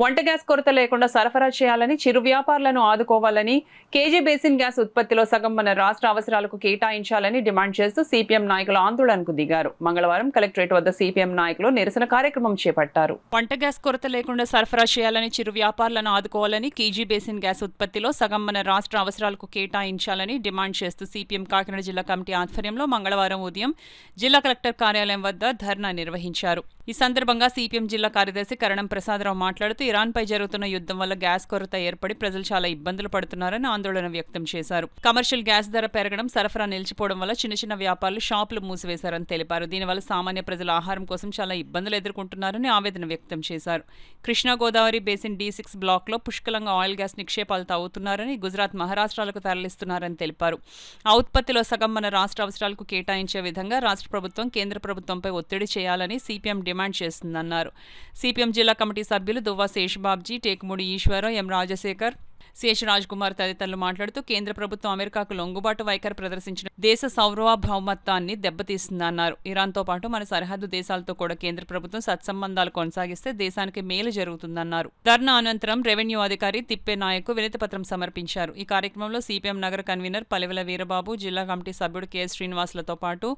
వంట గ్యాస్ కొరత లేకుండా సరఫరా చేయాలని, చిరు వ్యాపారులను ఆదుకోవాలని, కేజీ బేసిన్ గ్యాస్ ఉత్పత్తిలో సగం మన రాష్ట్ర అవసరాలకు కేటాయించాలని డిమాండ్ చేస్తూ సిపిఎం నాయకులు ఆందోళనకు దిగారు. మంగళవారం కలెక్టరేట్ వద్ద సిపిఎం నాయకులు నిరసన కార్యక్రమం చేపట్టారు. వంట గ్యాస్ కొరత లేకుండా సరఫరా చేయాలని, చిరు వ్యాపారులను ఆదుకోవాలని, కేజీ బేసిన్ గ్యాస్ ఉత్పత్తిలో సగం మన రాష్ట్ర అవసరాలకు కేటాయించాలని డిమాండ్ చేస్తూ సిపిఎం కాకినాడ జిల్లా కమిటీ ఆధ్వర్యంలో మంగళవారం ఉదయం జిల్లా కలెక్టర్ కార్యాలయం వద్ద ధర్నా నిర్వహించారు. ఈ సందర్భంగా సిపిఎం జిల్లా కార్యదర్శి కరణం ప్రసాదరావు మాట్లాడుతూ ఇరాన్పై జరుగుతున్న యుద్ధం వల్ల గ్యాస్ కొరత ఏర్పడి ప్రజలు చాలా ఇబ్బందులు పడుతున్నారని ఆందోళన వ్యక్తం చేశారు. కమర్షియల్ గ్యాస్ ధర పెరగడం, సరఫరా నిలిచిపోవడం వల్ల చిన్న వ్యాపారులు షాపులు మూసివేశారని తెలిపారు. దీనివల్ల సామాన్య ప్రజలు ఆహారం కోసం చాలా ఇబ్బందులు ఎదుర్కొంటున్నారని ఆవేదన వ్యక్తం చేశారు. కృష్ణా గోదావరి బేసిన్ D6 బ్లాక్లో పుష్కలంగా ఆయిల్ గ్యాస్ నిక్షేపాలు తవ్వుతున్నారని, గుజరాత్, మహారాష్ట్రాలకు తరలిస్తున్నారని తెలిపారు. ఆ ఉత్పత్తిలో సగం మన రాష్ట్ర అవసరాలకు కేటాయించే విధంగా రాష్ట్ర ప్రభుత్వం కేంద్ర ప్రభుత్వంపై ఒత్తిడి చేయాలని సిపిఎం డిమాండ్ చేస్తుందన్నారు. సిపిఎం జిల్లా కమిటీ సభ్యులు దువ్వా శేషబాబ్జీ, టేకుముడి ఈశ్వరరావు, ఎం రాజశేఖర్, సిహెచ్ రాజ్ కుమార్ తదితరులు మాట్లాడుతూ కేంద్ర ప్రభుత్వం అమెరికాకు లొంగుబాటు వైఖరి ప్రదర్శించిన దేశ సార్వభౌమత్వాన్ని దెబ్బతీస్తుందన్నారు. ఇరాన్తో పాటు మన సరిహద్దు దేశాలతో కూడా కేంద్ర ప్రభుత్వం సత్సంబంధాలు కొనసాగిస్తే దేశానికి మేలు జరుగుతుందన్నారు. ధర్నా అనంతరం రెవెన్యూ అధికారి తిప్పే నాయక్ వినతిపత్రం సమర్పించారు. ఈ కార్యక్రమంలో సిపిఎం నగర కన్వీనర్ పలివెల వీరబాబు, జిల్లా కమిటీ సభ్యుడు కెఎస్ శ్రీనివాసులతో పాటు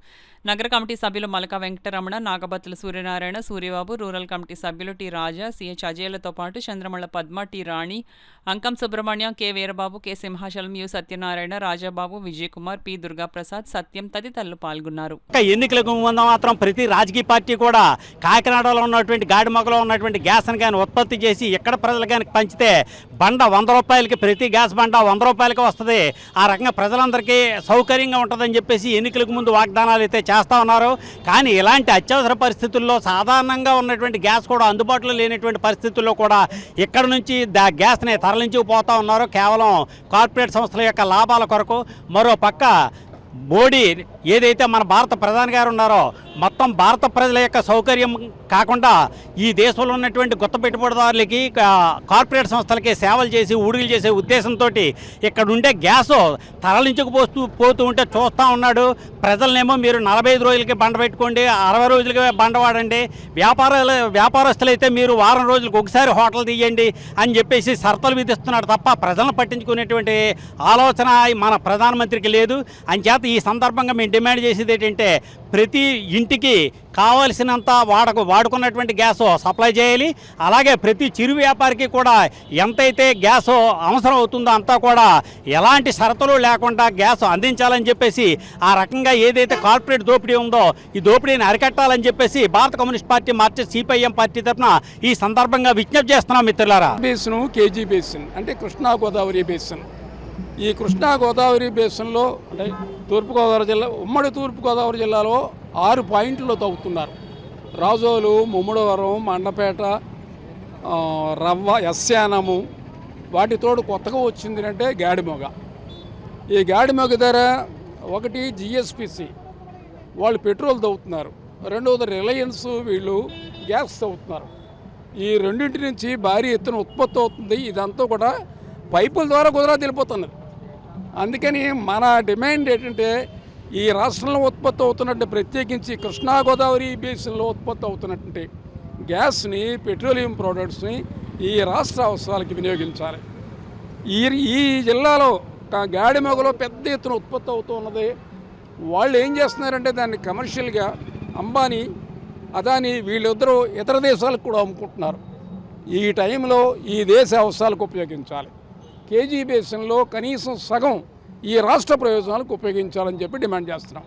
నగర కమిటీ సభ్యులు మలక వెంకటరమణ, నాగబత్తుల సూర్యనారాయణ, సూర్యబాబు, రూరల్ కమిటీ సభ్యులు టి రాజా, సిహెచ్ అజయ్లతో పాటు Chandramalla Padma, T Rani, Ankam Subrahmanyam, K Veerababu, K Simhachalam, U Satyanarayana, Rajababu, Vijayakumar, P Durgaprasad, Satyam తదితరులు పాల్గొన్నారు. ఎన్నికలకు ముందు మాత్రం ప్రతి రాజకీయ పార్టీ కూడా కాకినాడలో ఉన్నటువంటి గాడిమొగలో ఉన్నటువంటి గ్యాస్ కానీ ఉత్పత్తి చేసి ఎక్కడ ప్రజలు కానీ పంచితే బండ 100 రూపాయలకి, ప్రతి గ్యాస్ బండ 100 రూపాయలకి వస్తుంది. ఆ రకంగా ప్రజలందరికీ సౌకర్యంగా ఉంటుందని చెప్పేసి ఎన్నికలకు ముందు వాగ్దానాలు అయితే చేస్తూ ఉన్నారు. కానీ ఇలాంటి అత్యవసర పరిస్థితుల్లో సాధారణంగా ఉన్నటువంటి గ్యాస్ కూడా అందుబాటులో లేనటువంటి పరిస్థితుల్లో కూడా ఇక్కడ నుంచి గ్యాస్ని తరలించుకుపోతూ ఉన్నారు కేవలం కార్పొరేట్ సంస్థల యొక్క లాభాల కొరకు. మరో పక్క మోడీ ఏదైతే మన భారత ప్రధాని గారు ఉన్నారో మొత్తం భారత ప్రజల యొక్క సౌకర్యం కాకుండా ఈ దేశంలో ఉన్నటువంటి కొత్త పెట్టుబడిదారులకి, కార్పొరేట్ సంస్థలకి సేవలు చేసి ఊడిగలు చేసే ఉద్దేశంతో ఇక్కడ ఉండే గ్యాస్ పోతూ ఉంటే చూస్తూ ఉన్నాడు. ప్రజలనేమో మీరు 45 రోజులకి బండ పెట్టుకోండి, 60 రోజులకి బండ వాడండి, వ్యాపారస్తులైతే మీరు వారం రోజులకు ఒకసారి హోటల్ తీయండి అని చెప్పేసి షరతులు విధిస్తున్నాడు తప్ప ప్రజలను పట్టించుకునేటువంటి ఆలోచన మన ప్రధానమంత్రికి లేదు. అంచేత ఈ సందర్భంగా మేము డిమాండ్ చేసేది ఏంటంటే ప్రతి ఇంటికి కావలసినంత వాడుకున్నటువంటి గ్యాస్ సప్లై చేయాలి. అలాగే ప్రతి చిరు వ్యాపారికి కూడా ఎంతైతే గ్యాస్ అవసరం అవుతుందో అంతా కూడా ఎలాంటి షరతులు లేకుండా గ్యాస్ అందించాలని చెప్పేసి, ఆ రకంగా ఏదైతే కార్పొరేట్ దోపిడీ ఉందో ఈ దోపిడీని అరికట్టాలని చెప్పేసి భారత communist party Marxist CPIM party తరఫున ఈ సందర్భంగా విజ్ఞప్తి చేస్తున్నాం. మిత్రులారా, బేసిన్ కేజీ బేసిన్ అంటే కృష్ణా గోదావరి బేసిన్. ఈ కృష్ణా గోదావరి బేసిన్లో అంటే తూర్పుగోదావరి జిల్లా, ఉమ్మడి తూర్పుగోదావరి జిల్లాలో 6 పాయింట్లు తవ్వుతున్నారు. రాజోలు, ముమ్మడివరం, మండపేట, రవ్వ, ఎస్యానము, వాటితోడు కొత్తగా వచ్చింది అంటే గాడిమొగ. ఈ గాడిమొగ ధర ఒకటి జిఎస్పిసి వాళ్ళు పెట్రోల్ తవ్వుతున్నారు, రెండవది రిలయన్స్ వీళ్ళు గ్యాస్ తవ్వుతున్నారు. ఈ రెండింటి నుంచి భారీ ఎత్తున ఉత్పత్తి అవుతుంది. ఇదంతా కూడా పైపుల ద్వారా గుజరాత్ వెళ్ళిపోతున్నది. అందుకని మన డిమాండ్ ఏంటంటే ఈ రాష్ట్రంలో ఉత్పత్తి అవుతున్నట్టు, ప్రత్యేకించి కృష్ణా గోదావరి బేసిన్లో ఉత్పత్తి అవుతున్నటువంటి గ్యాస్ని, పెట్రోలియం ప్రోడక్ట్స్ని ఈ రాష్ట్ర అవసరాలకి వినియోగించాలి. ఈ జిల్లాలో గాడిమొగలో పెద్ద ఎత్తున ఉత్పత్తి అవుతూ ఉన్నది. వాళ్ళు ఏం చేస్తున్నారంటే దాన్ని కమర్షియల్గా అంబానీ, అదానీ వీళ్ళిద్దరూ ఇతర దేశాలకు కూడా అమ్ముకుంటున్నారు. ఈ టైంలో ఈ దేశ అవసరాలకు ఉపయోగించాలి. కేజీ బేసిన్లో కనీసం సగం ఈ రాష్ట్ర ప్రయోజనాలకు ఉపయోగించాలని చెప్పి డిమాండ్ చేస్తున్నాం.